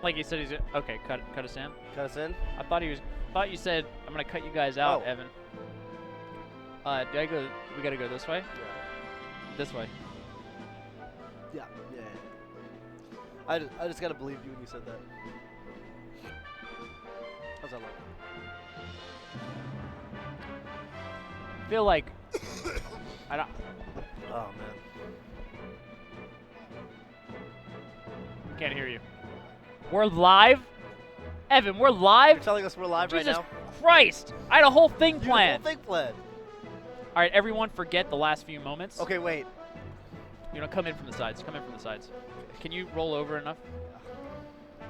Like he said, he's okay. Cut us in. Cut us in. I thought he was. Thought you said I'm gonna cut you guys out, Oh. Evan. Do I go? We gotta go this way. Yeah. This way. Yeah. Yeah. I just gotta believe you when you said that. How's that look? I feel like I don't. Oh man. Can't hear you. We're live, Evan. We're live. You're telling us we're live Jesus right now? Christ! I had a whole thing You had a planned. whole thing planned. All right, everyone, forget the last few moments. Okay, wait. You know, come in from the sides. Come in from the sides. Can you roll over enough?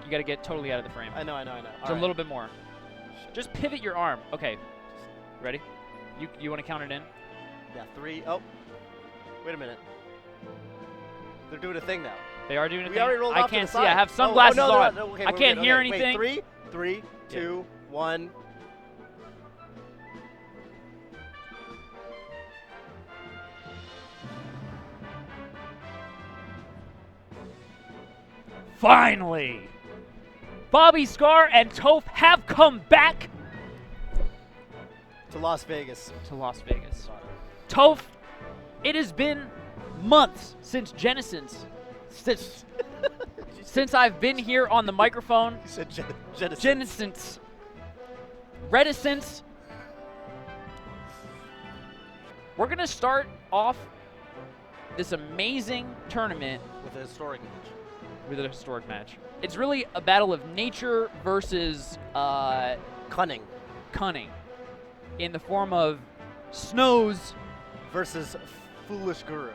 You got to get totally out of the frame. I know. Just a little bit more. Just pivot your arm. Okay. Ready? You want to count it in? Yeah, 3. Oh. Wait a minute. They're doing a thing now. They are doing a We thing? already rolled I off to can't the see. side. I have sunglasses no, on. no, okay, I we're can't good. hear Okay, anything. Wait, 3, 2, 1. Finally! Bobby Scar and Toph have come back To Las Vegas. to Las Vegas. Toph, it has been months since Genesis. Since I've been here on the microphone. You said Genesis. Genesis. Reticence. We're going to start off this amazing tournament With a historic match. with a historic match. It's really a battle of nature versus Cunning. cunning in the form of Snows. Versus Foolish Guru.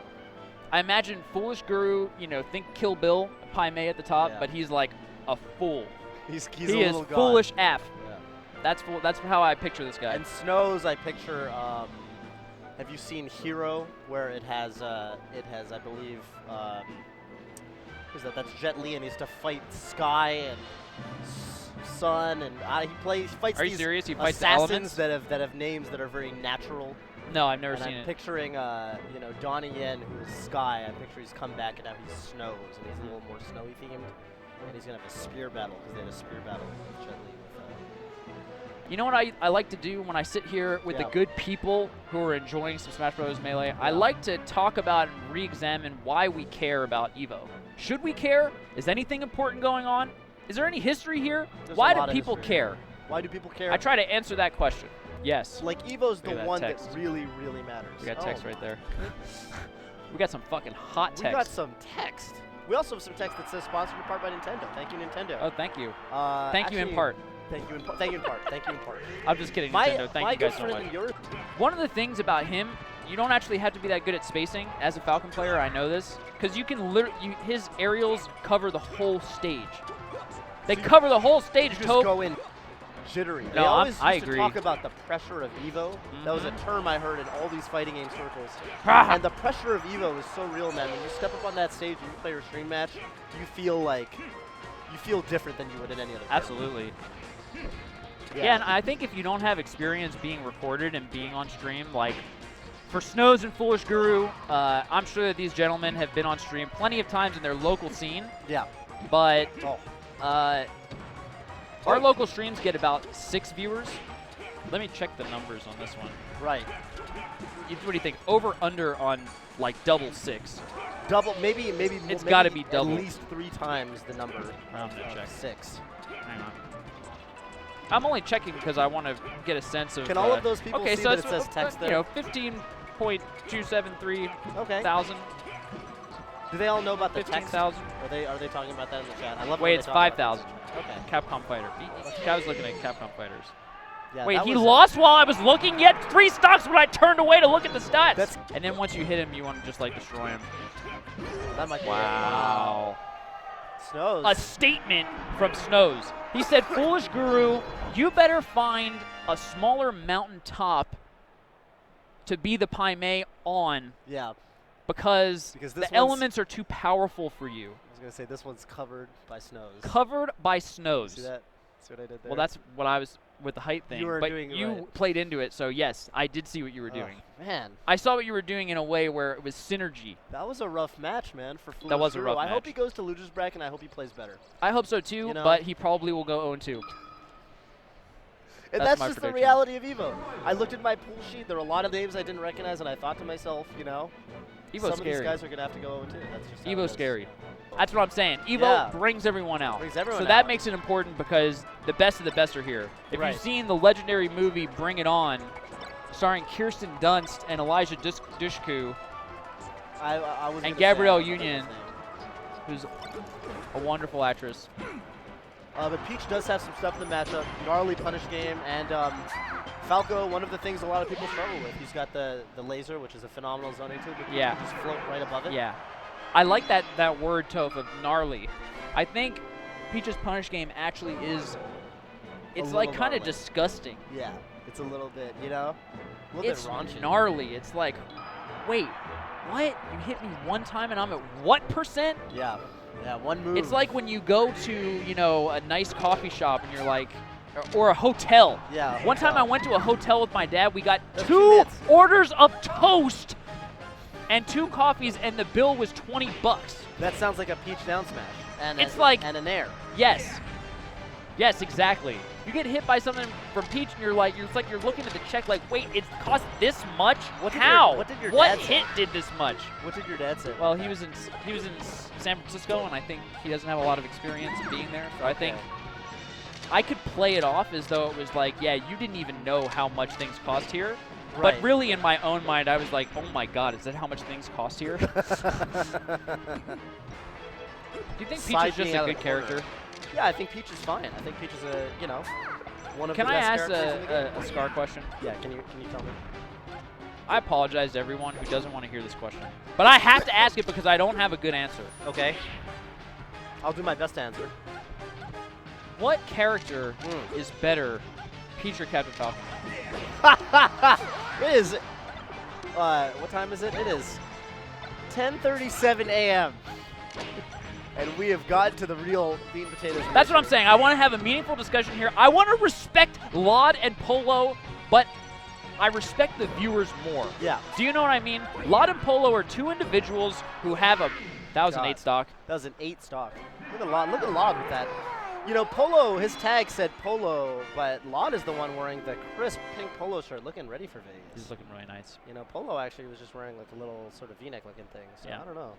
I imagine Foolish Guru, you know, think Kill Bill, Pai Mei at the top, Yeah. but he's like a fool. He's He a is little god. foolish F. Yeah. That's how I picture this guy. And Snows, I picture. Have you seen Hero, where it has I believe, who's that? That's Jet Li, and he has to fight Sky and Sun, and he fights Are you these serious? He fights the elements? assassins that have names that are very natural. No, I've never And seen I'm it. picturing, Donnie Yen, who is Sky. I picture he's come back and now he's Snows, and he's a little more snowy themed, and he's gonna have a spear battle because they had a spear battle with Jet Li. You know what I like to do when I sit here with the Yeah. good people who are enjoying some Smash Bros. Melee? I Yeah. like to talk about and re-examine why we care about EVO. Should we care? Is anything important going on? Is there any history here? There's Why a do lot of people history. care? Why do people care? I try to answer that question. Yes. Like, EVO's Look at the that one text. that really, really matters. We got Oh text right my there. goodness. We got some fucking hot We got text. some text. We also have some text that says sponsored in part by Nintendo. Thank you, Nintendo. Oh, thank you. Thank you in part. Thank you in part. Thank you in part. Thank you in part. I'm just kidding, My Nintendo. Thank you good guys so friend much. and yours. One of the things about him, you don't actually have to be that good at spacing as a Falcon player. I know this because you can literally his aerials cover the whole stage. They cover the whole stage. You just Toph. go in jittery. They No, always I used agree. to talk about the pressure of EVO. That was a Mhm. term I heard in all these fighting game circles. Ah. And the pressure of EVO is so real, man. When you step up on that stage and you play your stream match, you feel different than you would in any other. Absolutely. Yeah, and I think if you don't have experience being recorded and being on stream, like for Snows and Foolish Guru, I'm sure that these gentlemen have been on stream plenty of times in their local scene, Yeah. but Oh. our local streams get about 6 viewers. Let me check the numbers on this one. Right. What do you think? Over, under on like double 6. Double, maybe. It's gotta be double. At least 3 times the number. I'm gonna check. 6. Hang on. I'm only checking because I want to get a sense of. Can all of those people okay, see so that it's, it says text you there? know, 15.273 Okay. thousand. Do they all know about the text? 15,000. Are they talking about that in the chat? I love. Wait, when it's they talk about 5,000. this. Okay. Capcom Fighter. I was looking at Capcom Fighters. Yeah, Wait, that he was lost while I was looking? Yet 3 stocks when I turned away to look at the stats. That's- And then once you hit him, you want to just like destroy him. That might be Wow. Snows. A statement from Snows. He said, Foolish Guru, you better find a smaller mountain top to be the Pai Mei on Yeah. because Because the this one's- elements are too powerful for you. I was gonna say this one's covered by snows. Covered by See Snows. that? See what I did there? Well, that's what I was with the height thing. You were but doing it you right. played into it, so yes, I did see what you were doing. Man, I saw what you were doing in a way where it was synergy. that was a rough match, man, for Foolish That was a Guru. rough I hope match. he goes to loser's bracket, and I hope he plays better. I hope so too, You know? but he probably will go 0-2. And That's that's my just the prediction. reality of EVO. I looked at my pool sheet. There were a lot of names I didn't recognize, and I thought to myself, you know, EVO's some of scary. these guys are going to have to go 0-2. That's just how it EVO's is. scary. That's what I'm saying. EVO Yeah. brings everyone out. Brings everyone so that out. makes it important because the best of the best are here. If Right. you've seen the legendary movie Bring It On, starring Kirsten Dunst and Elijah Dushku, I was and gonna Gabrielle say, I forget Union. his name. who's a wonderful actress. But Peach does have some stuff in the matchup. Gnarly punish game, and Falco, one of the things a lot of people struggle with. He's got the laser, which is a phenomenal zoning tool, but Yeah. you can just float right above it. Yeah. I like that word, Toph, of gnarly. I think Peach's punish game actually is, it's like little kind of gnarly. disgusting. Yeah, it's a little bit, you know, a little It's bit raunchy. gnarly. It's like, wait, what? You hit me one time and I'm at what percent? Yeah, yeah, one move. It's like when you go to, you know, a nice coffee shop and you're like, or a hotel. Yeah. One time I went to a hotel with my dad. We got That's 2 2 bits. orders of toast and 2 coffees, and the bill was $20. That sounds like a Peach down smash. And It's like- and an air. Yes. Yes, exactly. You get hit by something from Peach, and you're like, it's like you're looking at the check, like, wait, it cost this much? What did How? your- what did your What dad say? hit did this much? What did your dad say? Well, he was in San Francisco, and I think he doesn't have a lot of experience in being there. So I think I could play it off as though it was like, yeah, you didn't even know how much things cost here. Right. But really, in my own mind, I was like, oh my God, is that how much things cost here? Do you think Peach Side is just being a out of good the corner. character? Yeah, I think Peach is fine. I think Peach is a, you know, one of Can the I best ask characters in the game. a Scar question? Yeah, can you tell me? I apologize to everyone who doesn't want to hear this question. But I have to ask it because I don't have a good answer. Okay. I'll do my best to answer. What character is better, Peach or Captain Falcon? It is, what time is it? It is 10:37 a.m. And we have gotten to the real meat and potatoes. That's what I'm saying. I want to have a meaningful discussion here. I want to respect Laud and Polo, but I respect the viewers more. Yeah. Do you know what I mean? Laud and Polo are 2 individuals who have a 1008 God. stock. That was an 8 stock. Look at Lod with that. You know, Polo, his tag said Polo, but Lod is the one wearing the crisp pink polo shirt looking ready for Vegas. He's looking really nice. You know, Polo actually was just wearing like a little sort of V-neck looking thing. So Yeah. I don't know.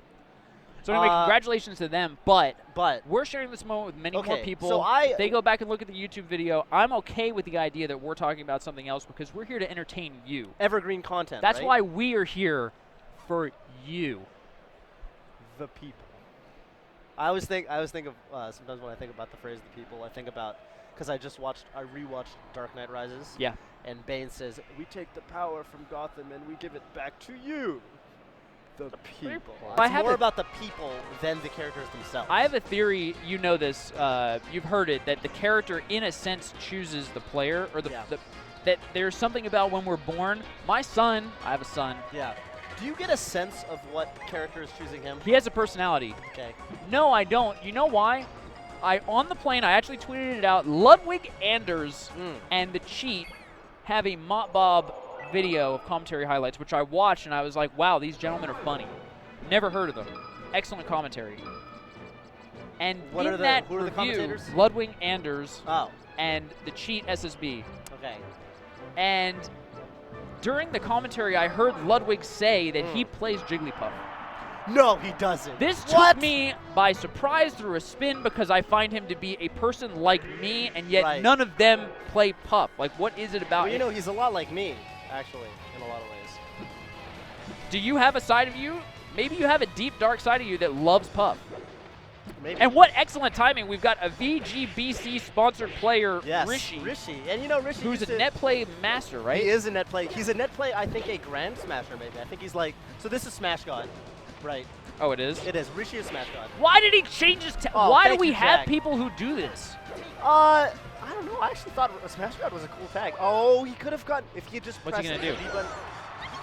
So anyway, congratulations to them, but But we're sharing this moment with many more Okay, people. so If they go back and look at the YouTube video, I'm okay with the idea that we're talking about something else because we're here to entertain you. evergreen content. That's right? why we are here for you. The people. I always think of sometimes when I think about the phrase "the people," I think about because I rewatched Dark Knight Rises. Yeah. And Bane says, "We take the power from Gotham and we give it back to you, the people." I It's have more a- about the people than the characters themselves. I have a theory, you know this, you've heard it, that the character in a sense chooses the player, or that there's something about when we're born. My son, I have a son, Yeah. Do you get a sense of what character is choosing him? he has a personality. Okay. No, I don't. You know why? On the plane, I actually tweeted it out, Ludwig Anders and the Cheat have a Mott Bob video of commentary highlights, which I watched, and I was like, wow, these gentlemen are funny. Never heard of them. Excellent commentary. And Who in are the that review, commentators? Ludwig Anders Oh. and the Cheat SSB. Okay. And during the commentary, I heard Ludwig say that he plays Jigglypuff. No, he doesn't. This What? took me by surprise through a spin because I find him to be a person like me, and yet Right. none of them play Pup. Like, what is it about Well, you him? know, he's a lot like me, actually, in a lot of ways. Do you have a side of you? Maybe you have a deep, dark side of you that loves Pup. Maybe. And what excellent timing. We've got a VGBC sponsored player, Yes, Rishi, And you know, Rishi who's used a to- net play master, right? He is a net play. He's a net play, I think, a Grand Smasher, maybe. I think he's like, so this is Smash God, right? Oh, it is? It is. Rishi is Smash God. Why did he change his Oh, Why do thank we you, have Jack. people who do this? I don't know. I actually thought Smash God was a cool tag. Oh, he could have gotten, if he had just What's he pressed gonna the do? B button.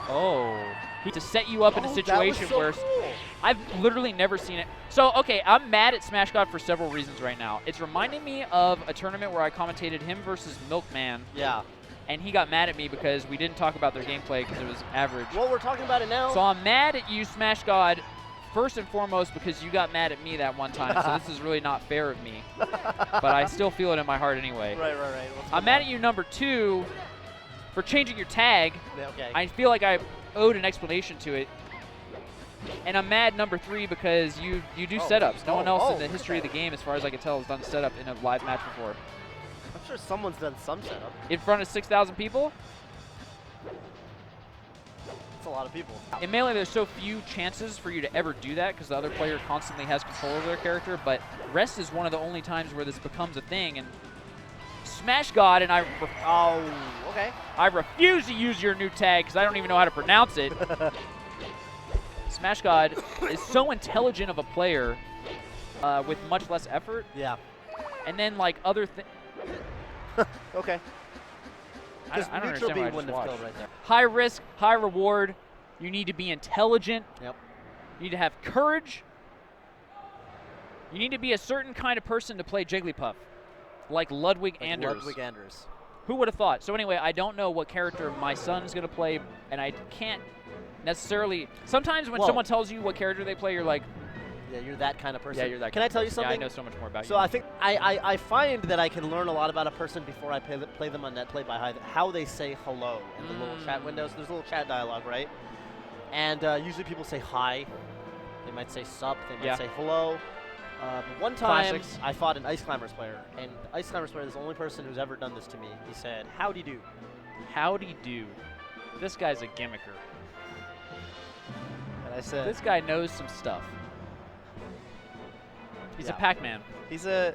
Oh. To set you up in a Oh, situation that was so where cool. I've literally never seen it. So, okay, I'm mad at Smash God for several reasons right now. It's reminding me of a tournament where I commentated him versus Milkman. Yeah. And he got mad at me because we didn't talk about their gameplay because it was average. Well, we're talking about it now. So I'm mad at you, Smash God, first and foremost because you got mad at me that one time. So this is really not fair of me. But I still feel it in my heart anyway. Right. I'm mad at you, number 2, for changing your tag. Yeah, okay. I feel like I owed an explanation to it. And I'm mad, number 3, because you do setups. No one else in the history of the game, as far as I can tell, has done setup in a live match before. I'm sure someone's done some setup. In front of 6,000 people? That's a lot of people. In Melee, there's so few chances for you to ever do that because the other player constantly has control over their character, but Rest is one of the only times where this becomes a thing, and Smash God, and I refuse to use your new tag because I don't even know how to pronounce it. Smash God is so intelligent of a player with much less effort. Yeah. And then, like, other things. Okay. I don't understand why I just watched. Right there. High risk, high reward. You need to be intelligent. Yep. You need to have courage. You need to be a certain kind of person to play Jigglypuff, like Ludwig Anders. Ludwig Anders. Who would have thought? So anyway, I don't know what character my son's going to play, and I can't necessarily. Sometimes when someone tells you what character they play, you're like, yeah, you're that kind of person. Yeah, you're that Can kind I of tell you person. something? Yeah, I know so much more about you. So I think I find that I can learn a lot about a person before I play them on net play by how they say hello in the little chat windows. There's a little chat dialogue, right? And usually people say hi. They might say sup. They might say hello. But one time I fought an Ice Climbers player, and the Ice Climbers player is the only person who's ever done this to me. He said, "Howdy do." Howdy do. This guy's a gimmicker. And I said, this guy knows some stuff. He's a Pac-Man. He's a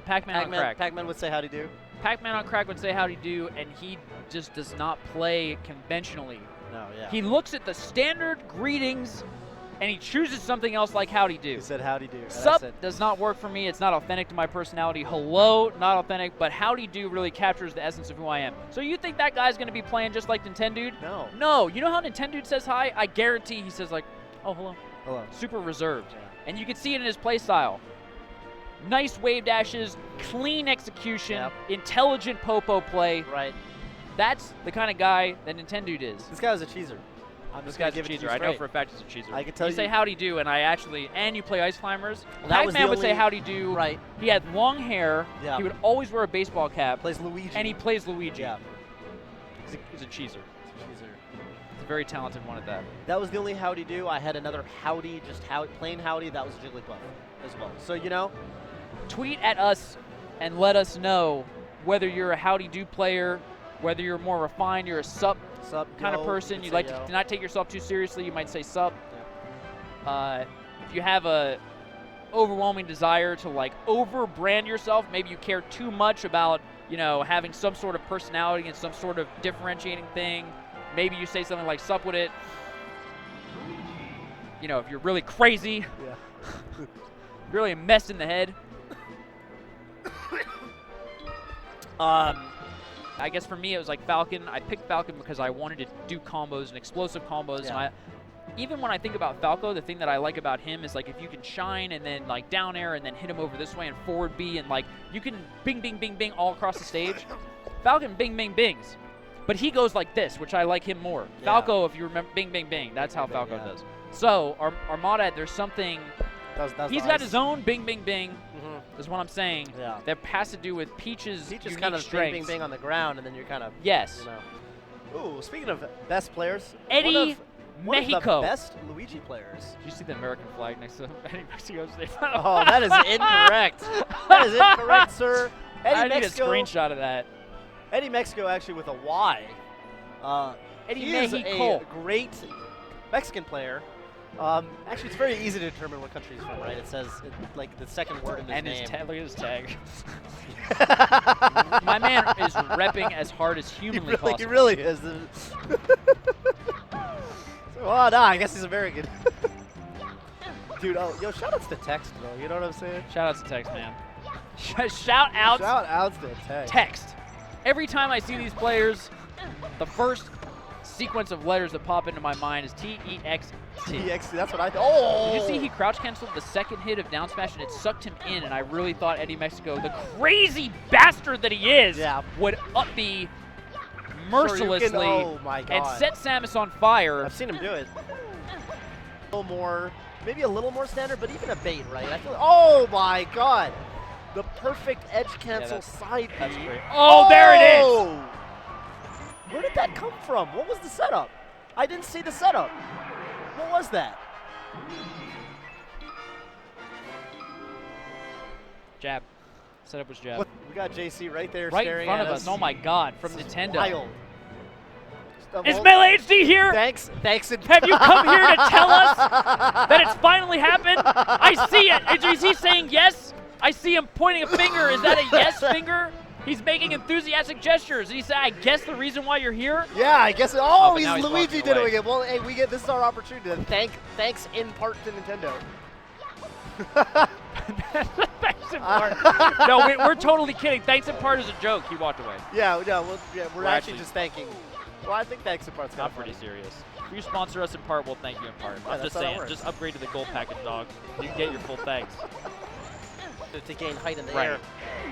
Pac-Man on crack. Pac-Man would say howdy do. Pac-Man on crack would say howdy do, and he just does not play conventionally. No, yeah. He looks at the standard greetings, and he chooses something else like howdy do. He said howdy do. Sup does not work for me. It's not authentic to my personality. Hello, not authentic, but howdy do really captures the essence of who I am. So you think that guy's going to be playing just like Nintendude? No. No. You know how Nintendude says hi? I guarantee he says like, oh, hello. Hello. Super reserved. Yeah. And you can see it in his play style. Nice wave dashes, clean execution, intelligent popo play. Right. That's the kind of guy that Nintendude is. This guy was a cheeser. This guy's a cheeser. I know for a fact he's a cheeser. I can tell you. You say howdy do, and and you play Ice Climbers. That was Pac-Man would say howdy do. Right. He had long hair. Yeah. He would always wear a baseball cap. Plays Luigi. And he plays Luigi. Yeah. He's a cheeser. He's a very talented one at that. That was the only howdy do. I had another howdy, just plain howdy. That was Jigglypuff as well. So, you know. Tweet at us and let us know whether you're a howdy do player, whether you're more refined, you're a sup kind of person. You like to not take yourself too seriously. You might say sup. Yeah. If you have a overwhelming desire to like over-brand yourself, maybe you care too much about, you know, having some sort of personality and some sort of differentiating thing. Maybe you say something like sup with it. You know, if you're really crazy, really messed in the head. I guess for me it was like Falcon. I picked Falcon because I wanted to do combos and explosive combos. Yeah. And even when I think about Falco, the thing that I like about him is like if you can shine and then like down air and then hit him over this way and forward B and like you can bing, bing, bing, bing all across the stage. Falcon bing, bing, bings. But he goes like this, which I like him more. Yeah. Falco, if you remember, bing, bing, bing. That's how Falco does. So Armada, there's something. He's got his own bing, bing, bing. Is what I'm saying. Yeah. That has to do with Peach's unique kind of strengths. bing, bing, bing on the ground, and then you're kind of. Yes. You know. Ooh, speaking of best players, Eddie Mexico. One of the best Luigi players. Did you see the American flag next to Eddie Mexico's name? Oh, that is incorrect. That is incorrect, sir. I need a screenshot of that. Eddie Mexico, actually with a Y. Eddie Mexico. Mexico. A great Mexican player. Actually, it's very easy to determine what country he's from, right? It says, like, the second word in his name. And look at his tag. My man is repping as hard as humanly possible. He really is. Oh, no, I guess he's American. Dude, yo, shout-outs to Text, though. You know what I'm saying? Shout-outs to Text, man. Shout-outs to Text. Text. Every time I see these players, the first sequence of letters that pop into my mind is T-E-X-T. DX, that's what I thought. Oh! Did you see he crouch canceled the second hit of down smash and it sucked him in, and I really thought Eddie Mexico, the crazy bastard that he is, would up B mercilessly oh my God. and set Samus on fire. I've seen him do it. A little more, maybe a little more standard, but even a bait, right? I feel, oh my God. The perfect edge cancel side B. That's great. Oh, there it is! Where did that come from? What was the setup? I didn't see the setup. What was that? Jab. Setup was jab. What? We got JC right there Right staring in front at of us. Oh my God, from Nintendo. Wild. Is Melee HD here? Thanks. Have you come here to tell us that it's finally happened? I see it. Is he saying yes? I see him pointing a finger. Is that a yes finger? He's making enthusiastic gestures. He said, I guess the reason why you're here? Yeah, I guess. Oh, he's walking Luigi away. doing it. Well, hey, this is our opportunity to thanks in part to Nintendo. Thanks in part. No, we're totally kidding. Thanks in part is a joke. He walked away. Yeah, no, we're actually just thanking. Well, I think thanks in part's not pretty serious. If you sponsor us in part, we'll thank you in part. I'm just saying, just upgrade to the gold package, dog. You can get your full thanks. To gain height in the air,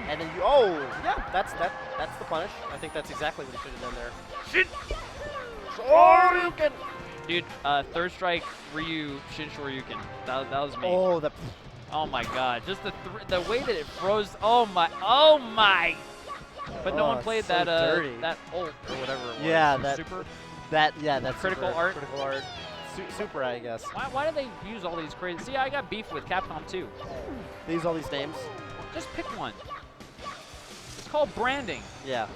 and then you. Oh, yeah, that's the punish. I think that's exactly what he should have done there. Shit. Shoryuken. Dude, third strike Ryu Shin Shoryuken. That was me. Oh, oh my God! Just the way that it froze. Oh my! But no one played so that dirty. that ult or whatever it was. Yeah, super. That's critical super, art. Critical art. Super, I guess. Why do they use all these crazy? See, I got beef with Capcom too. They use all these names. Just pick one. It's called branding. Yeah.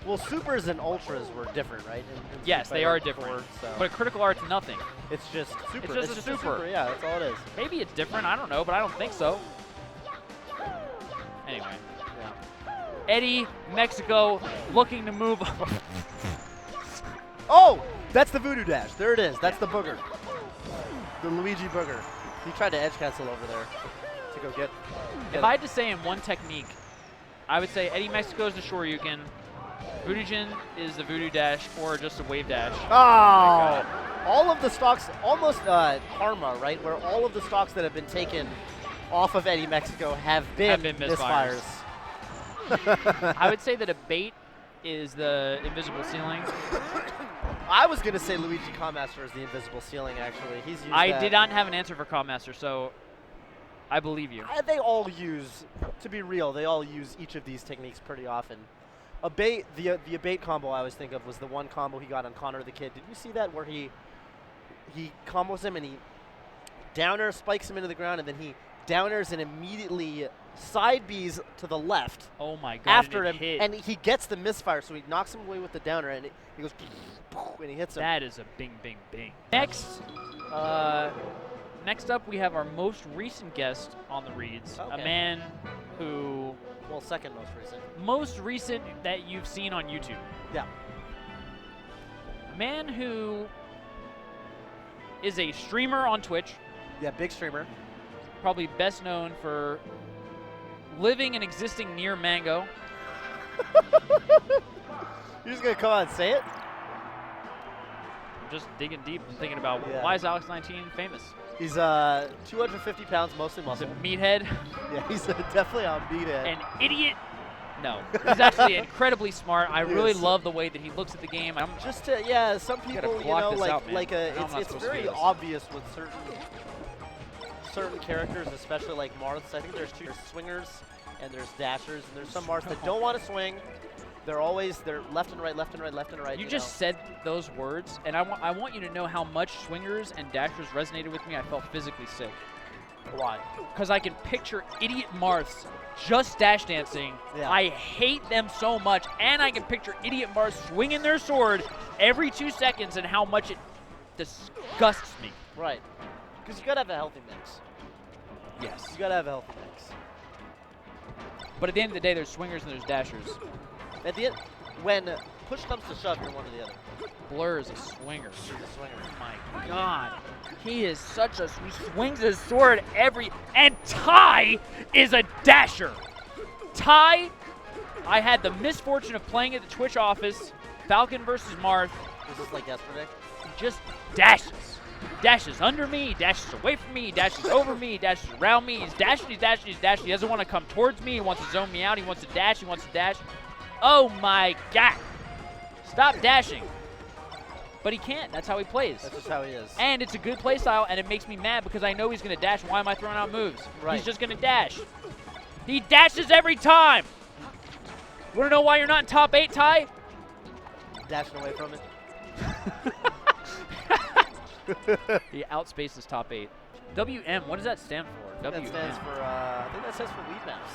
Well, supers and ultras were different, right? In Yes, they are different. So. But critical art's nothing. It's just super. It's just a super. Yeah, that's all it is. Maybe it's different. I don't know, but I don't think so. Anyway. Yeah. Eddie Mexico looking to move. Oh, that's the voodoo dash. There it is. That's the booger. The Luigi booger. He tried to edge cancel over there to go get If I had to say in one technique, I would say Eddie Mexico is the Shoryuken, Voodoo Jin is the voodoo dash, or just a wave dash. Oh, all of the stocks, almost karma, right? Where all of the stocks that have been taken off of Eddie Mexico have been misfires. I would say that a bait is the invisible ceiling. I was going to say Luigi Commaster is the invisible ceiling, actually. He's used I did not have an answer for Commaster, so I believe you. They all use, to be real, they all use each of these techniques pretty often. A bait, the bait combo I always think of was the one combo he got on Connor the Kid. Did you see that where he combos him and he downer spikes him into the ground and then he downers and immediately side Bs to the left. Oh my God! After him, and he gets the misfire, so he knocks him away with the downer, and he goes and he hits him. That is a bing, bing, bing. Next up we have our most recent guest on the reads, a man who. Well, second most recent. Most recent that you've seen on YouTube. Yeah. A man who is a streamer on Twitch. Yeah, big streamer. Probably best known for living and existing near Mango. You're just going to come on and say it? I'm just digging deep and thinking about why is Alex19 famous? He's 250 pounds, mostly muscle. He's a meathead. Yeah, he's definitely a meathead. An idiot. No, he's actually incredibly smart. I really love the way that he looks at the game. Just to, yeah, some people, you know, it's very obvious with certain characters, especially like Marths. I think there's two swingers and there's dashers, and there's some Marths that don't want to swing. They're left and right, left and right, left and right. You just said those words, and I want you to know how much swingers and dashers resonated with me. I felt physically sick. Why? Because I can picture idiot Marths just dash dancing. Yeah. I hate them so much, and I can picture idiot Marths swinging their sword every 2 seconds and how much it disgusts me. Right. Because you got to have a healthy mix. Yes. You got to have a healthy mix. But at the end of the day, there's swingers and there's dashers. At the end, when push comes to shove, you're one or the other. Blur is a swinger. He's a swinger. My God. He is such a... He swings his sword And Ty is a dasher. Ty, I had the misfortune of playing at the Twitch office, Falcon versus Marth. Was this like yesterday? dashes. Dashes under me, he dashes away from me, he dashes over me, he dashes around me, he's dashing, he's dashing, he's dashing. He doesn't want to come towards me, he wants to zone me out, he wants to dash, he wants to dash. Oh my god. Stop dashing. But he can't, that's how he plays. That's just how he is. And it's a good play style, and it makes me mad because I know he's going to dash. Why am I throwing out moves? Right. He's just going to dash. He dashes every time. Want to know why you're not in top 8, Ty? Dashing away from it. He outspaces top 8. WM, what does that stand for? That stands for, I think that stands for Weed Maps.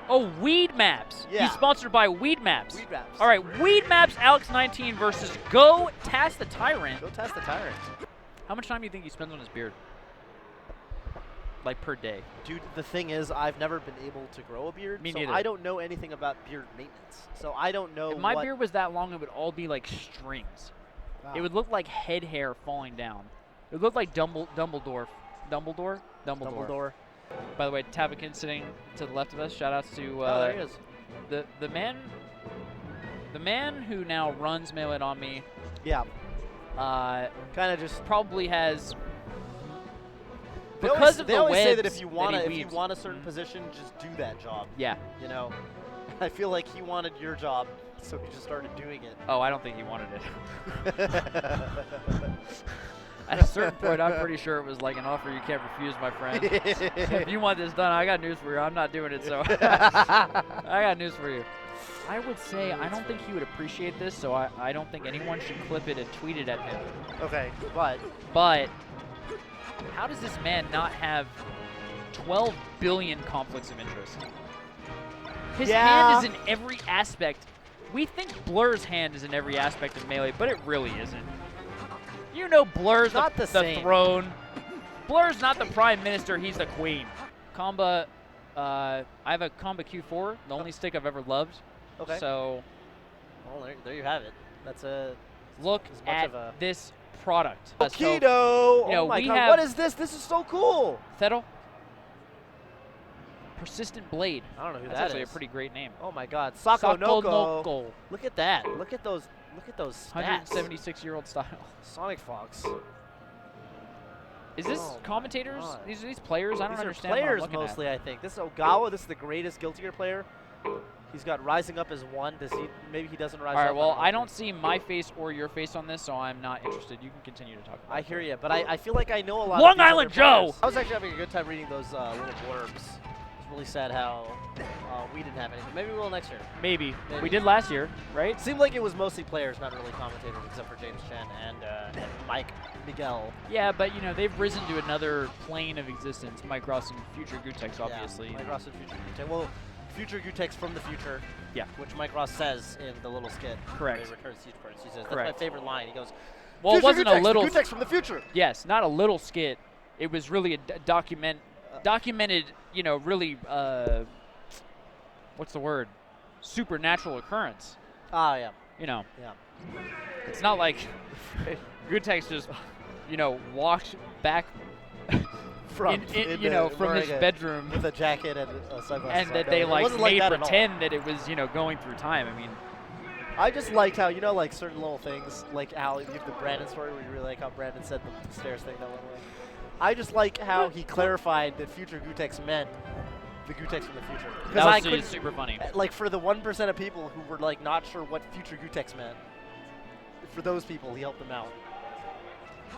Oh, Weed Maps. Yeah. He's sponsored by Weed Maps. Weed Maps. All right, Weed Maps Alex19 versus Go Task the Tyrant. Go Task the Tyrant. How much time do you think he spends on his beard? Like per day? Dude, the thing is, I've never been able to grow a beard. Me so neither. I don't know anything about beard maintenance. So I don't know If my beard was that long, it would all be like strings. Wow. It would look like head hair falling down. It would look like Dumbledore. Dumbledore. By the way, Tabakin sitting to the left of us. Shout outs to there he is. the man who now runs Melee on me. Yeah. Kind of just Probably has they because always, of they the always say that webs if you want he a weaves. certain position, just do that job. Yeah. You know, I feel like he wanted your job, so he just started doing it. Oh, I don't think he wanted it. At a certain point, I'm pretty sure it was like an offer you can't refuse, my friend. If you want this done, I got news for you. I'm not doing it, so I got news for you. I would say I don't think he would appreciate this, so I don't think anyone should clip it and tweet it at him. Okay, but how does this man not have 12 billion conflicts of interest? His hand is in every aspect. We think Blur's hand is in every aspect of Melee, but it really isn't. You know Blur's not the same. throne. Blur's not the prime minister, he's the queen. Comba, I have a Comba Q4, the only stick I've ever loved. Okay. So, well, there you have it. That's a look as much at of a this product. Keto. So, you know, oh my we god, have what is this? This is so cool. Thettle. Persistent Blade. I don't know who That's that actually is. a pretty great name. Oh my god, Sako Noko. Noko. Look at that. Look at those stats. 176-year-old style. Sonic Fox. Is this Oh my commentators? God. These are these players? I don't These are understand players what I'm looking mostly, I think. This is Ogawa. This is the greatest Guilty Gear player. He's got Rising Up as 1. Does he? Maybe he doesn't rise All up. right, well, know. I don't see my face or your face on this, so I'm not interested. You can continue to talk about I it. hear you, but I feel like I know a lot Long of these Island other Joe! players. I was actually having a good time reading those little blurbs. It's really sad how we didn't have anything. Maybe we will next year. Maybe. We did last year, right? It seemed like it was mostly players, not really commentators, except for James Chen and Mike Miguel. Yeah, but, you know, they've risen to another plane of existence. Mike Ross and future Gutex, obviously. Yeah, Mike Ross and future Gutex. Well, future Gutex from the future. Yeah. Which Mike Ross says in the little skit. Correct. Where he returns Siege Parts. He says, that's Correct. my favorite line. He goes, Well, it future wasn't Gutex, a little... Gutex from the future. Yes, not a little skit. It was really a documented, you know, really, what's the word? Supernatural occurrence. Ah, yeah. You know. Yeah. It's not like Gutex just, you know, walked back From from his bedroom with a jacket and sunglasses. and that they like made pretend that it was, you know, going through time. I mean, I just liked how, you know, like certain little things, like how you have the Brandon story where you really like how Brandon said the stairs thing that went away. I just like how he clarified that future Gutex meant the Gutex from the future. that was super funny. Like for the 1% of people who were like not sure what future Gutex meant, for those people he helped them out.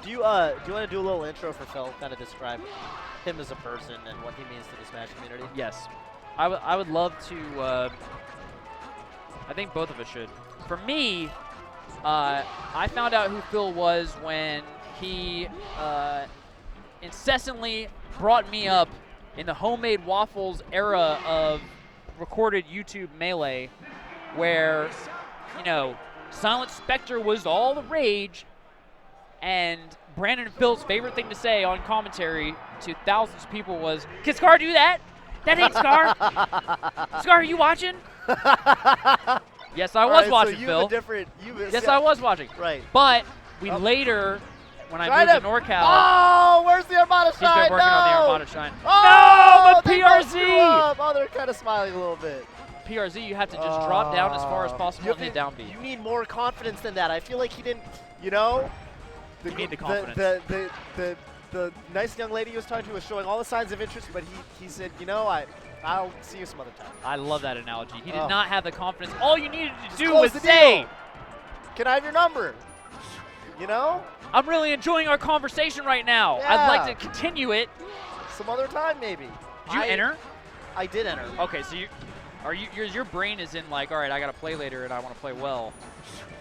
Do you want to do a little intro for Phil, kind of describe him as a person and what he means to the Smash community? Yes. I would love to, I think both of us should. For me, I found out who Phil was when he incessantly brought me up in the homemade waffles era of recorded YouTube Melee, where, you know, Silent Spectre was all the rage, and Brandon and Phil's favorite thing to say on commentary to thousands of people was, "Can Scar do that? That ain't Scar. Scar, are you watching?" Yes, I was watching, so Phil. Yes, I was watching. Right. But we later, when I moved to NorCal, oh, where's the Armada he's Shine? been working on the Armada Shine. Oh, No, but they both screw PRZ! up. Oh, they're kind of smiling a little bit. PRZ, you have to just drop down as far as possible and hit down B. You need more confidence than that. I feel like he didn't, you know? You need the confidence. The nice young lady he was talking to was showing all the signs of interest, but he said, you know, I'll see you some other time. I love that analogy. He did not have the confidence. All you needed to do close was the say, deal. Can I have your number? You know? I'm really enjoying our conversation right now. Yeah. I'd like to continue it. Some other time, maybe. Did you enter? I did enter. Okay, so your brain is in like, all right, I got to play later and I want to play well.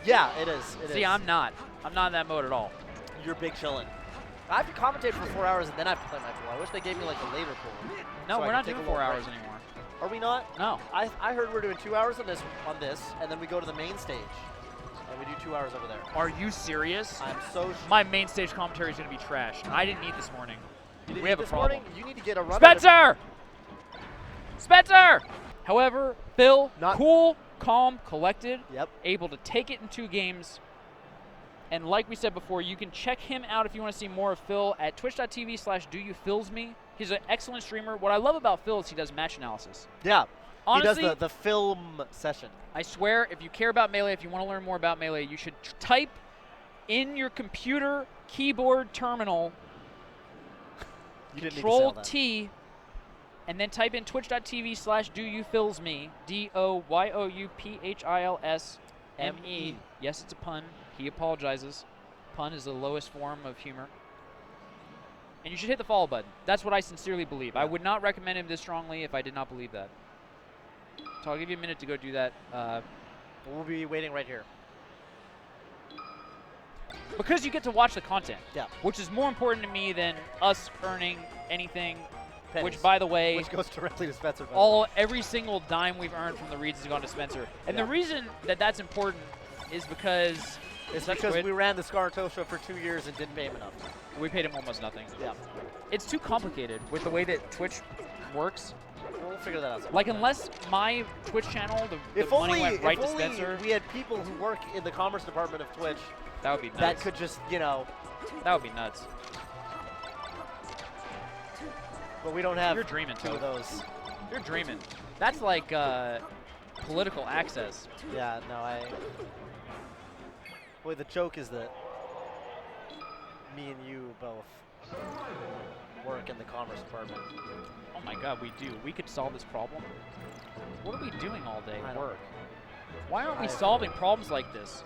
Yeah, it is. See, I'm not. I'm not in that mode at all. You're big chillin'. I have to commentate for 4 hours and then I have to play my pool. I wish they gave me like a later pool. No, so we're not doing 4 hours anymore. Are we not? No. I heard we're doing 2 hours on this, and then we go to the main stage. And we do 2 hours over there. Are you serious? I'm so My main stage commentary is going to be trash. I didn't eat this morning. We have a problem. Morning? You need to get a run. Spencer! Spencer! However, Phil, cool, calm, collected, able to take it in 2 games. And like we said before, you can check him out if you want to see more of Phil at twitch.tv/doyoufilsme. He's an excellent streamer. What I love about Phil is he does match analysis. Yeah. Honestly, he does the film session. I swear, if you care about Melee, if you want to learn more about Melee, you should type in your computer keyboard terminal Control-T, and then type in twitch.tv/doyoufilsme, DOYOUPHILSME. Yes, it's a pun. He apologizes. Pun is the lowest form of humor. And you should hit the follow button. That's what I sincerely believe. I would not recommend him this strongly if I did not believe that. So I'll give you a minute to go do that. We'll be waiting right here. Because you get to watch the content. Yeah. Which is more important to me than us earning anything. Pennies. Which, by the way, which goes directly to Spencer. Every single dime we've earned from the reads has gone to Spencer. And the reason that that's important is because we ran the Scar and Toph show for 2 years and didn't pay him enough. We paid him almost nothing. Yeah. It's too complicated with the way that Twitch works. We'll figure that out. Like, unless my Twitch channel, the money went right to Spencer. We had people who work in the commerce department of Twitch. That would be nuts. That could just, you know. That would be nuts. But we don't have You're dreaming, two of those. You're dreaming. That's like political access. Yeah, no, Boy, the joke is that me and you both work in the commerce department. Oh my god, we do. We could solve this problem. What are we doing all day? Work. Why aren't we solving problems like this?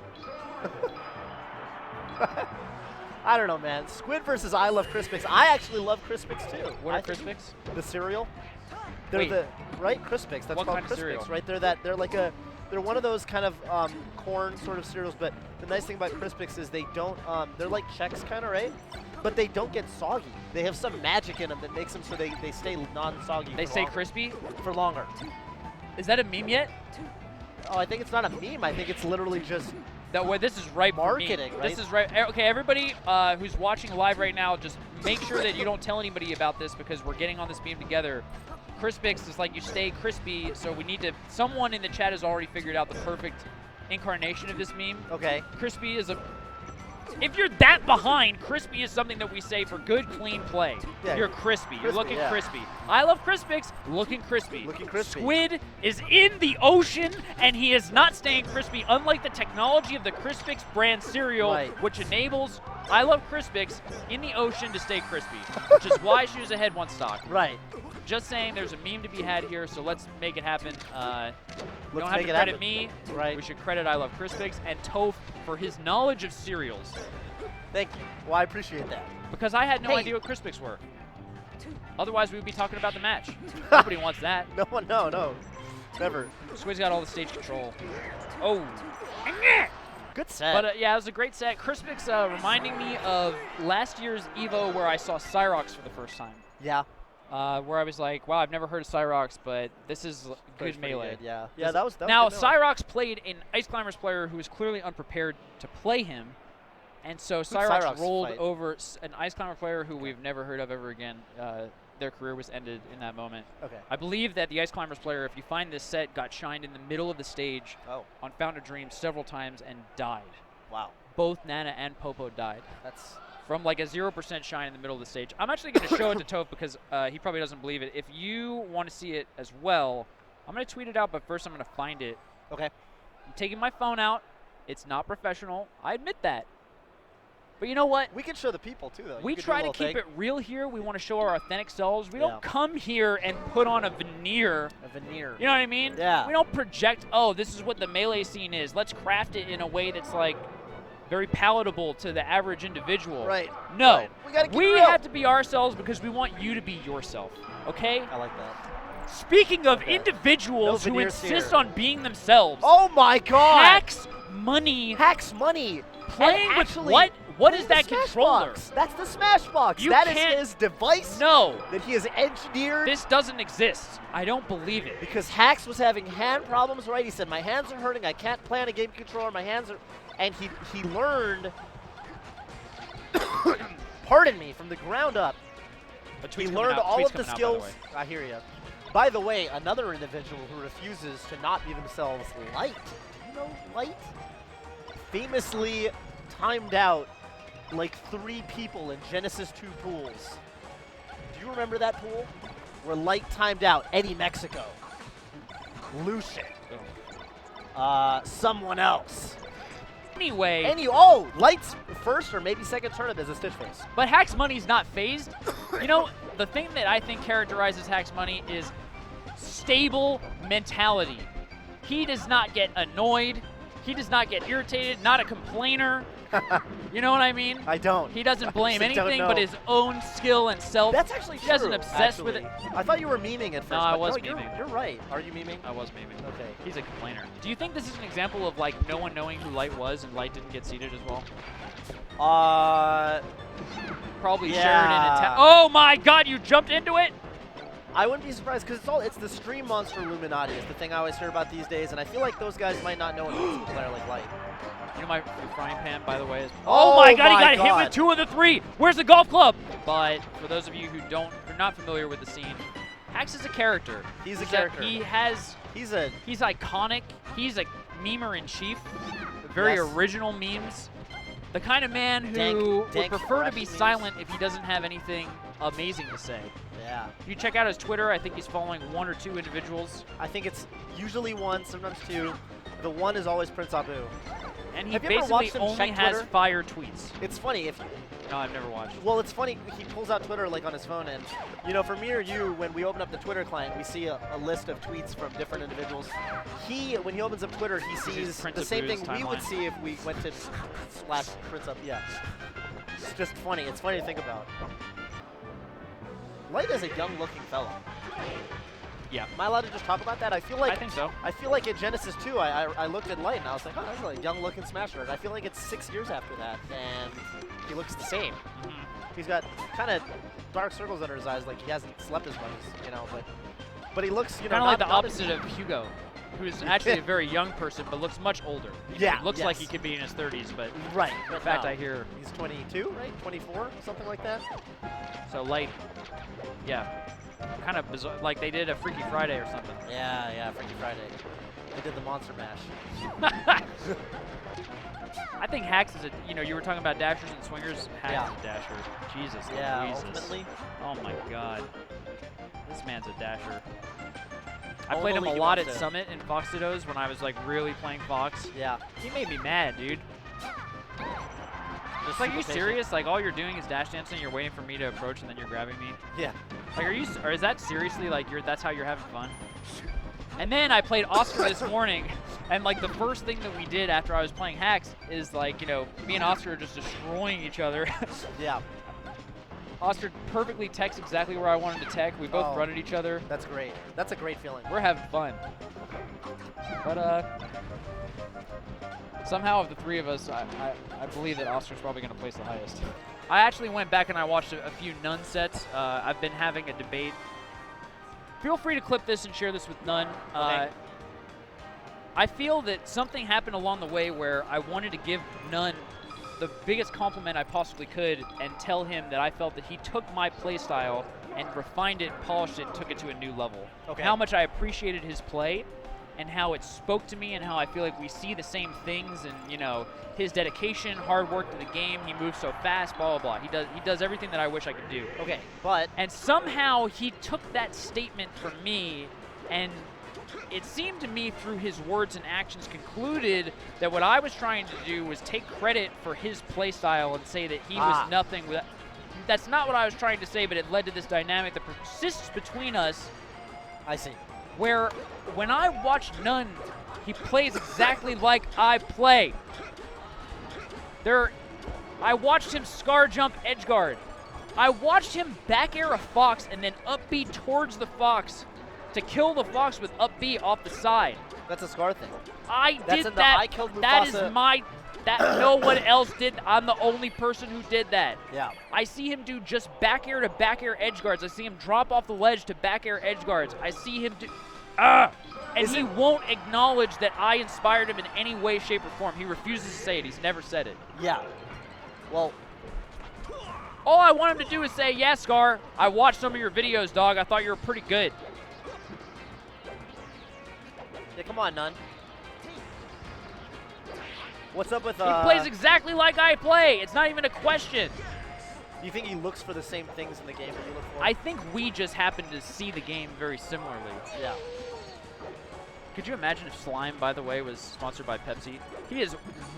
I don't know, man. Squid versus I love Crispix. I actually love Crispix too. What are Crispix? The cereal. They're Crispix. That's what called kind of cereal? Crispix, right? They're one of those kind of corn sort of cereals, but the nice thing about Crispix is they don't, they're like Chex kind of, right? But they don't get soggy. They have some magic in them that makes them so they stay non-soggy. They stay crispy? For longer. Is that a meme yet? Oh, I think it's not a meme. I think it's literally just this is right marketing, right? This is right. Okay, everybody who's watching live right now, just make sure that you don't tell anybody about this because we're getting on this meme together. Crispix is like you stay crispy, so we need to. Someone in the chat has already figured out the perfect incarnation of this meme. Okay. Crispy is a. If you're that behind, crispy is something that we say for good, clean play. Yeah, you're crispy. You're looking yeah. crispy. I love Crispix, looking crispy. Looking crispy. Squid is in the ocean, and he is not staying crispy, unlike the technology of the Crispix brand cereal, which enables I love Crispix in the ocean to stay crispy, which is why she was ahead one stock. Right. Just saying there's a meme to be had here, so let's make it happen. We don't Let's have make to it credit happen. me. Right. We should credit I Love Crispix and Toph for his knowledge of cereals. Thank you. Well, I appreciate that. Because I had no idea what Crispix were. Otherwise, we would be talking about the match. Nobody wants that. No one, no. Never. Squid's got all the stage control. Oh. Good set. But yeah, it was a great set. Crispix reminding me of last year's EVO where I saw Cyrox for the first time. Yeah. Where I was like, wow, I've never heard of Cyrox, but this is good Melee. Good, yeah. Yeah, that was now, good Cyrox played an Ice Climbers player who was clearly unprepared to play him. And so Cyrox rolled over an Ice Climber player who we've never heard of ever again. Their career was ended in that moment. Okay. I believe that the Ice Climbers player, if you find this set, got shined in the middle of the stage on Fountain of Dreams several times and died. Wow. Both Nana and Popo died. That's from like a 0% shine in the middle of the stage. I'm actually going to show it to Toph because he probably doesn't believe it. If you want to see it as well, I'm going to tweet it out, but first I'm going to find it. Okay. I'm taking my phone out. It's not professional. I admit that. But you know what? We can show the people too, though. We try to keep it real here. We want to show our authentic selves. We don't come here and put on a veneer. A veneer. You know what I mean? Yeah. We don't project, oh, this is what the Melee scene is. Let's craft it in a way that's like very palatable to the average individual. Right. No. Right. We gotta keep we it real. have to be ourselves because we want you to be yourself. Okay? I like that. Speaking of individuals No who veneers insist here. on being themselves. Oh my God! Hacks Money. Hacks Money. Playing And with actually, what? What is the that Smash controller? Box. That's the Smash Box. You That is can't- his device No. that he has engineered. This doesn't exist. I don't believe it. Because Hacks was having hand problems, right? He said, my hands are hurting. I can't play on a game controller. My hands are... And he learned... pardon me, from the ground up. He learned all of the skills. I hear you. By the way, another individual who refuses to not be themselves, Light. Do you know Light? Famously timed out like 3 people in Genesis 2 pools. Do you remember that pool? Where Light timed out Eddie Mexico, Lucian, someone else. Anyway. Light's first or maybe second turnip as a Stitch Face. But Hacks Money's not phased. You know, the thing that I think characterizes Hacks Money is stable mentality. He does not get annoyed. He does not get irritated, not a complainer. You know what I mean? I don't. He doesn't blame I don't anything know. but his own skill and self. That's actually true. He doesn't obsess with it. I thought you were memeing at first. No, I but was you're, memeing. You're right. Are you memeing? I was memeing. Okay. He's a complainer. Do you think this is an example of like no one knowing who Light was and Light didn't get seated as well? Probably yeah. Oh my God! You jumped into it. I wouldn't be surprised because it's the Stream Monster Illuminati is the thing I always hear about these days, and I feel like those guys might not know what a player like Light. You know my frying pan, by the way, is... Oh my God, my he got hit with 2 of the 3. Where's the golf club? But for those of you who are not familiar with the scene, Hacks is a character. He's a character. He's iconic. He's a memer in chief. Very original memes. The kind of man who would prefer to be silent if he doesn't have anything amazing to say. Yeah. If you check out his Twitter, I think he's following 1 or 2 individuals. I think it's usually 1, sometimes 2. The 1 is always Prince Abu. And he basically only has fire tweets. It's funny if... No, I've never watched. Well, it's funny. He pulls out Twitter like on his phone, and you know, for me or you, when we open up the Twitter client, we see a list of tweets from different individuals. When he opens up Twitter, he sees the same thing we would see if we went to /Prince Up. Yeah. It's just funny. It's funny to think about. Light is a young-looking fellow. Yeah. Am I allowed to just talk about that? I feel like I think so. I feel like in Genesis 2, I looked at Light and I was like, oh, that's a young-looking Smasher. And I feel like it's 6 years after that, and he looks the same. He's got kind of dark circles under his eyes, like he hasn't slept as much as, you know, but he looks, you know, kind of like the opposite of Hugo, who's actually a very young person, but looks much older. Yeah. He looks like he could be in his 30s, but right. In fact, I hear he's 22, right? 24, something like that. So Light, yeah. Kind of bizarre, like they did a Freaky Friday or something. Yeah, Freaky Friday. They did the Monster Mash. I think Hacks is you were talking about dashers and swingers. Hacks is a dasher. Jesus Louises. Ultimately. Oh my God. This man's a dasher. I played him a lot at Summit in Fox Dittos when I was like really playing Fox. Yeah. He made me mad, dude. Just like, are you serious? Like, all you're doing is dash dancing, you're waiting for me to approach, and then you're grabbing me? Yeah. Like, or is that seriously, like, that's how you're having fun? And then I played Oscar this morning, and, like, the first thing that we did after I was playing Hacks is, like, me and Oscar are just destroying each other. Yeah. Oscar perfectly techs exactly where I wanted to tech. We both run at each other. That's great. That's a great feeling. We're having fun. But, somehow of the 3 of us, I believe that Oscar's probably going to place the highest. I actually went back and I watched a few Nun sets. I've been having a debate. Feel free to clip this and share this with Nun. Okay. I feel that something happened along the way where I wanted to give Nun the biggest compliment I possibly could and tell him that I felt that he took my playstyle and refined it, polished it, and took it to a new level. Okay. How much I appreciated his play and how it spoke to me and how I feel like we see the same things and, his dedication, hard work to the game, he moves so fast, blah, blah, blah. He does everything that I wish I could do. Okay, but... And somehow he took that statement from me and it seemed to me through his words and actions concluded that what I was trying to do was take credit for his play style and say that he was nothing without. That's not what I was trying to say, but it led to this dynamic that persists between us. I see. Where when I watch Nunn, he plays exactly like I play. I watched him scar jump edge guard. I watched him back air a fox and then up B towards the fox to kill the fox with up B off the side. That's a Scar thing. I did that. I killed Mufasa. That is my. No one else did. I'm the only person who did that. Yeah. I see him do just back air to back air edge guards. I see him drop off the ledge to back air edge guards. I see him do. And he won't acknowledge that I inspired him in any way, shape, or form. He refuses to say it. He's never said it. Yeah. Well, all I want him to do is say, yeah, Scar, I watched some of your videos, dog. I thought you were pretty good. yeah, come on, Nunn. What's up with He plays exactly like I play. It's not even a question. Do you think he looks for the same things in the game that you look for? I think we just happen to see the game very similarly. Yeah. Could you imagine if Slime, by the way, was sponsored by Pepsi? He is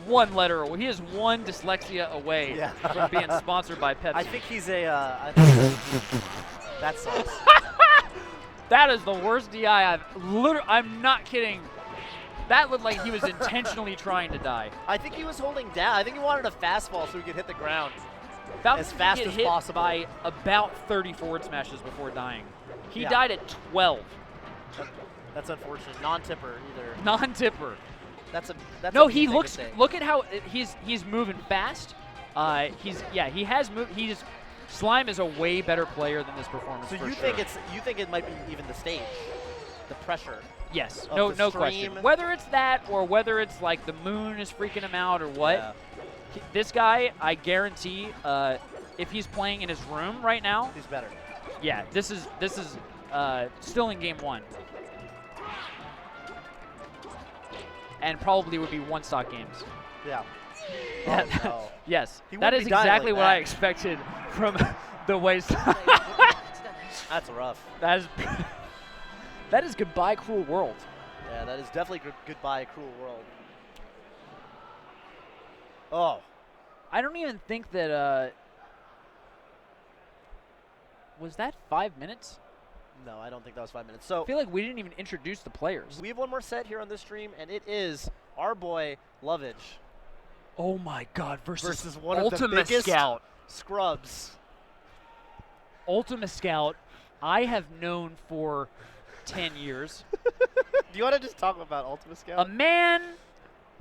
one letter away. He is one dyslexia away from being sponsored by Pepsi. I think he's a. That sucks. That is the worst DI I'm not kidding. That looked like he was intentionally trying to die. I think he was holding down. I think he wanted a fastball so he could hit the ground Falcon as fast get as hit possible. by about 30 forward smashes before dying. He Yeah. died at 12. That's unfortunate. Non-tipper either. Non-tipper. That's No, a he mean thing looks. to say. Look at how he's moving fast. He has moved. Slime is a way better player than this performance. So for you sure. think it might be even the stage, the pressure. Yes, of no the question. stream? Whether it's that or whether it's like the moon is freaking him out or what, Yeah. this guy, I guarantee, if he's playing in his room right now, He's better. yeah, this is still in game 1, and probably would be one-stock games. Yeah. Yeah. Oh, no. Yes, He that wouldn't is be dying exactly like what I that. expected from the way. That's rough. That is that is goodbye, cruel world. Yeah, that is definitely goodbye, cruel world. Oh. I don't even think that. Was that 5 minutes? No, I don't think that was 5 minutes. I So feel like we didn't even introduce the players. we have one more set here on this stream, and it is our boy Lovage Oh my God! versus one of the Ultima biggest Scout. scrubs. Ultima Scout, I have known for 10 years. Do you want to just talk about Ultima Scout? A man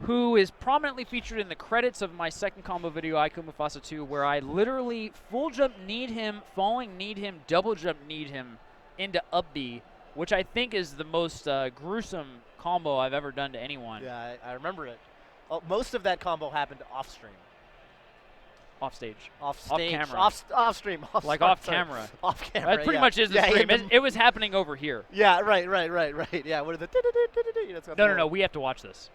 who is prominently featured in the credits of my second combo video, Ico Mufasa 2, where I literally full jump need him, falling need him, double jump need him into up B, which I think is the most gruesome combo I've ever done to anyone. Yeah, I remember it. Oh, most of that combo happened off stream. Off stage. Off stage. camera. Off stream. Like sorry, off sorry. camera. Off camera. That pretty yeah. much is the yeah, stream. Yeah, It was happening over here. yeah, right. Yeah, what are the No. We have to watch this.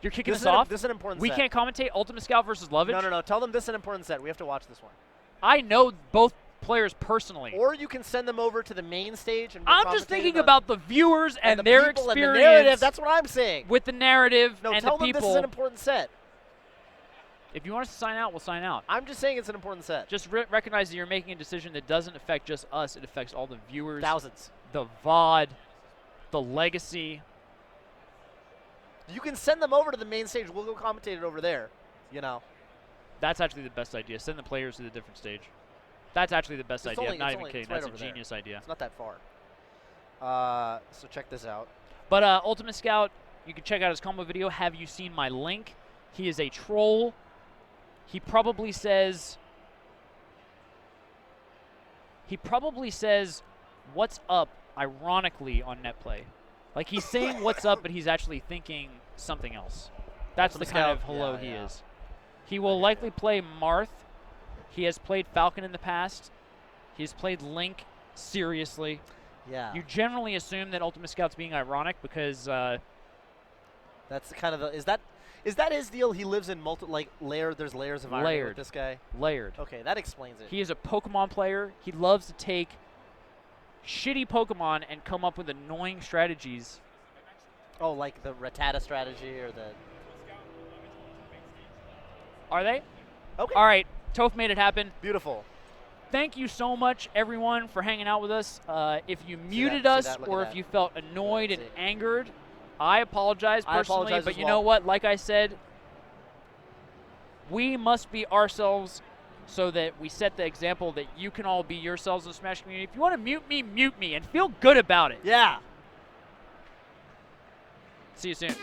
You're kicking This us is off? This is an important We set. can't commentate Ultima Scout versus Lovage? No. Tell them this is an important set. We have to watch this one. I know both players personally. Or you can send them over to the main stage and we'll I'm just commentate thinking on- about the viewers and the their people experience and the narrative. That's what I'm saying. with the narrative No, and tell the them people. this is an important set. If you want us to sign out, we'll sign out. I'm just saying it's an important set. Just recognize that you're making a decision that doesn't affect just us. It affects all the viewers, Thousands. the VOD, the legacy. You can send them over to the main stage. We'll go commentate it over there. You know. That's actually the best idea. Send the players to the different stage. That's actually the best It's idea. only- I'm not it's even only- kidding. it's right That's a over there. genius idea. It's not that far. So check this out. But Ultimate Scout, you can check out his combo video. Have you seen my link? He is a troll. He probably says, what's up, ironically, on netplay. Like, he's saying what's up, but he's actually thinking something else. That's the Ultimate kind of Scout? hello Yeah, he yeah. is. He will likely play Marth. He has played Falcon in the past. He's played Link seriously. Yeah. You generally assume that Ultimate Scout's being ironic because That's the kind of the, is that his deal? He lives in there's layers of irony Layered. with this guy. layered. Okay, that explains it. He is a Pokemon player. He loves to take shitty Pokemon and come up with annoying strategies Oh, like the Rattata strategy or the... Are they? Okay. All right, Toph made it happen. Beautiful. Thank you so much, everyone, for hanging out with us. If you muted See us that? Look or at if that. you felt annoyed and See. angered, I apologize I personally. apologize But as you well. know what? Like I said, we must be ourselves so that we set the example that you can all be yourselves in the Smash community. If you want to mute me, and feel good about it. Yeah. See you soon.